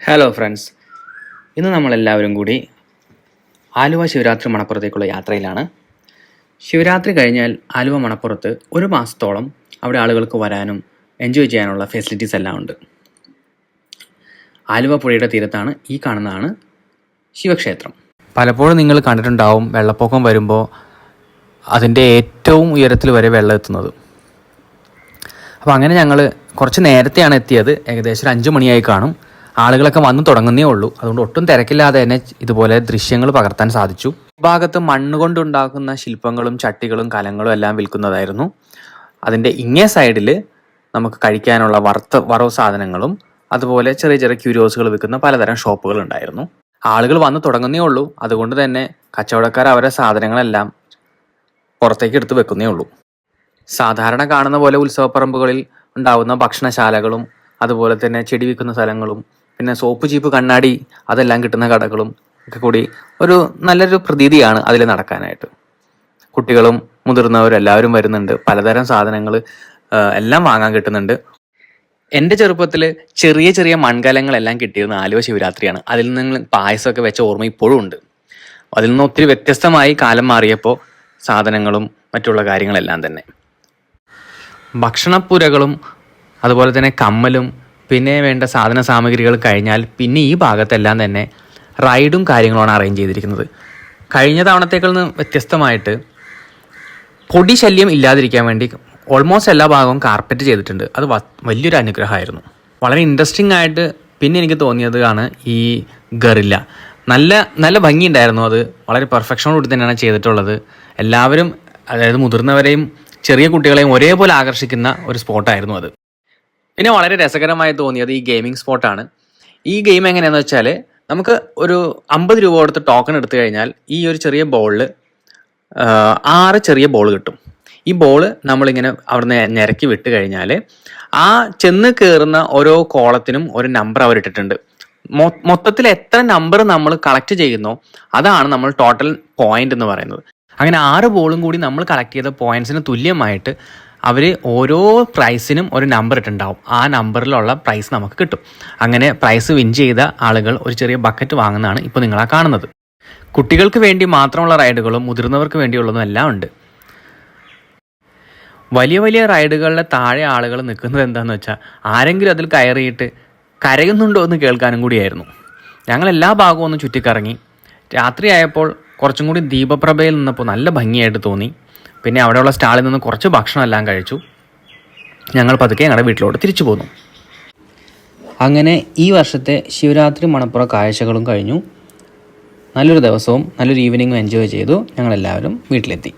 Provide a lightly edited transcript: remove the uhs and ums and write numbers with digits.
Hello friends, ഇന്ന് നമ്മളെല്ലാവരും കൂടി ആലുവ ശിവരാത്രി മണപ്പുറത്തേക്കുള്ള യാത്രയിലാണ്. ശിവരാത്രി കഴിഞ്ഞാൽ ആലുവ മണപ്പുറത്ത് ഒരു മാസത്തോളം അവിടെ ആളുകൾക്ക് വരാനും എൻജോയ് ചെയ്യാനുള്ള ഫെസിലിറ്റീസ് എല്ലാം ഉണ്ട്. ആലുവ പുഴയുടെ തീരത്താണ് ഈ കാണുന്നതാണ് ശിവക്ഷേത്രം. പലപ്പോഴും നിങ്ങൾ കണ്ടിട്ടുണ്ടാവും വെള്ളപ്പൊക്കം വരുമ്പോൾ അതിൻ്റെ ഏറ്റവും ഉയരത്തിൽ വരെ വെള്ളം എത്തുന്നത്. അപ്പോൾ അങ്ങനെ ഞങ്ങൾ കുറച്ച് നേരത്തെയാണ് എത്തിയത്. ഏകദേശം 5 മണിയായി കാണും. ആളുകളൊക്കെ വന്നു തുടങ്ങുന്നേ ഉള്ളൂ. അതുകൊണ്ട് ഒട്ടും തിരക്കില്ലാതെ തന്നെ ഇതുപോലെ ദൃശ്യങ്ങൾ പകർത്താൻ സാധിച്ചു. ഭാഗത്ത് മണ്ണ് കൊണ്ടുണ്ടാക്കുന്ന ശില്പങ്ങളും ചട്ടികളും കലങ്ങളും എല്ലാം വിൽക്കുന്നതായിരുന്നു. അതിൻ്റെ ഇങ്ങേ സൈഡിൽ നമുക്ക് കഴിക്കാനുള്ള വറവ് സാധനങ്ങളും അതുപോലെ ചെറിയ ചെറിയ ക്യൂരിയോസുകൾ വിൽക്കുന്ന പലതരം ഷോപ്പുകൾ ഉണ്ടായിരുന്നു. ആളുകൾ വന്നു തുടങ്ങുന്നേ ഉള്ളൂ. അതുകൊണ്ട് തന്നെ കച്ചവടക്കാർ അവരുടെ സാധനങ്ങളെല്ലാം പുറത്തേക്ക് എടുത്ത് വെക്കുന്നേ ഉള്ളൂ. സാധാരണ കാണുന്ന പോലെ ഉത്സവപ്പറമ്പുകളിൽ ഉണ്ടാകുന്ന ഭക്ഷണശാലകളും അതുപോലെ തന്നെ ചെടി വിൽക്കുന്ന സ്ഥലങ്ങളും പിന്നെ സോപ്പ് ചീപ്പ് കണ്ണാടി അതെല്ലാം കിട്ടുന്ന കടകളും ഒക്കെ കൂടി ഒരു നല്ലൊരു പ്രതീതിയാണ് അതിൽ നടക്കാനായിട്ട്. കുട്ടികളും മുതിർന്നവരും എല്ലാവരും വരുന്നുണ്ട്. പലതരം സാധനങ്ങൾ എല്ലാം വാങ്ങാൻ കിട്ടുന്നുണ്ട്. എൻ്റെ ചെറുപ്പത്തിൽ ചെറിയ ചെറിയ മൺകലങ്ങളെല്ലാം കിട്ടിയിരുന്ന ആലുവ ശിവരാത്രിയാണ്. അതിൽ നിന്ന് പായസമൊക്കെ വെച്ച ഓർമ്മ ഇപ്പോഴും ഉണ്ട്. അതിൽ നിന്ന് ഒത്തിരി വ്യത്യസ്തമായി കാലം മാറിയപ്പോൾ സാധനങ്ങളും മറ്റുള്ള കാര്യങ്ങളെല്ലാം തന്നെ ഭക്ഷണപ്പുരകളും അതുപോലെ തന്നെ കമ്മലും പിന്നെ വേണ്ട സാധന സാമഗ്രികൾ കഴിഞ്ഞാൽ പിന്നെ ഈ ഭാഗത്തെല്ലാം തന്നെ റൈഡും കാര്യങ്ങളുമാണ് അറേഞ്ച് ചെയ്തിരിക്കുന്നത്. കഴിഞ്ഞ തവണത്തേക്കാൾ നിന്ന് വ്യത്യസ്തമായിട്ട് പൊടി ശല്യം ഇല്ലാതിരിക്കാൻ വേണ്ടി ഓൾമോസ്റ്റ് എല്ലാ ഭാഗവും കാർപ്പറ്റ് ചെയ്തിട്ടുണ്ട്. അത് വലിയൊരു അനുഗ്രഹമായിരുന്നു. വളരെ ഇൻട്രസ്റ്റിംഗ് ആയിട്ട് പിന്നെ എനിക്ക് തോന്നിയതാണ് ഈ ഗറില്ല. നല്ല ഭംഗിയുണ്ടായിരുന്നു. അത് വളരെ പെർഫെക്ഷനോടുകൂടി തന്നെയാണ് ചെയ്തിട്ടുള്ളത്. എല്ലാവരും, അതായത് മുതിർന്നവരെയും ചെറിയ കുട്ടികളെയും ഒരേപോലെ ആകർഷിക്കുന്ന ഒരു സ്പോട്ടായിരുന്നു അത്. പിന്നെ വളരെ രസകരമായി തോന്നിയത് ഈ ഗെയിമിംഗ് സ്പോട്ടാണ്. ഈ ഗെയിം എങ്ങനെയാണെന്ന് വെച്ചാൽ നമുക്ക് ഒരു 50 രൂപ കൊടുത്ത് ടോക്കൺ എടുത്തു കഴിഞ്ഞാൽ ഈ ഒരു ചെറിയ ബോളിൽ 6 ചെറിയ ബോൾ കിട്ടും. ഈ ബോള് നമ്മളിങ്ങനെ അവിടുന്ന് നിരക്കി വിട്ട് കഴിഞ്ഞാൽ ആ ചെന്ന് കയറുന്ന ഓരോ കോളത്തിനും ഒരു നമ്പർ അവരിട്ടിട്ടുണ്ട്. മൊത്തത്തിൽ എത്ര നമ്പർ നമ്മൾ കളക്ട് ചെയ്യുന്നോ അതാണ് നമ്മൾ ടോട്ടൽ പോയിന്റ് എന്ന് പറയുന്നത്. അങ്ങനെ 6 ബോളും കൂടി നമ്മൾ കളക്ട് ചെയ്ത പോയിന്റ്സിന് തുല്യമായിട്ട് അവർ ഓരോ പ്രൈസിനും ഒരു നമ്പർ ഇട്ടുണ്ടാവും. ആ നമ്പറിലുള്ള പ്രൈസ് നമുക്ക് കിട്ടും. അങ്ങനെ പ്രൈസ് വിൻ ചെയ്ത ആളുകൾ ഒരു ചെറിയ ബക്കറ്റ് വാങ്ങുന്നതാണ് ഇപ്പോൾ നിങ്ങളാ കാണുന്നത്. കുട്ടികൾക്ക് വേണ്ടി മാത്രമുള്ള റൈഡുകളും മുതിർന്നവർക്ക് വേണ്ടിയുള്ളതും എല്ലാം ഉണ്ട്. വലിയ വലിയ റൈഡുകളുടെ താഴെ ആളുകൾ നിൽക്കുന്നത് എന്താണെന്ന് വെച്ചാൽ ആരെങ്കിലും അതിൽ കയറിയിട്ട് കരയുന്നുണ്ടോ എന്ന് കേൾക്കാനും കൂടിയായിരുന്നു. ഞങ്ങൾ എല്ലാ ഭാഗവും ഒന്ന് ചുറ്റിക്കറങ്ങി. രാത്രിയായപ്പോൾ കുറച്ചും കൂടി ദീപപ്രഭയിൽ നിന്നപ്പോൾ നല്ല ഭംഗിയായിട്ട് തോന്നി. പിന്നെ അവിടെയുള്ള സ്റ്റാളിൽ നിന്ന് കുറച്ച് ഭക്ഷണമെല്ലാം കഴിച്ചു. ഞങ്ങൾ പതുക്കെ ഞങ്ങളുടെ വീട്ടിലോട്ട് തിരിച്ചു പോന്നു. അങ്ങനെ ഈ വർഷത്തെ ശിവരാത്രി മണപ്പുറ കാഴ്ചകളും കഴിഞ്ഞു. നല്ലൊരു ദിവസവും നല്ലൊരു ഈവനിങ്ങും എൻജോയ് ചെയ്തു ഞങ്ങളെല്ലാവരും വീട്ടിലെത്തി.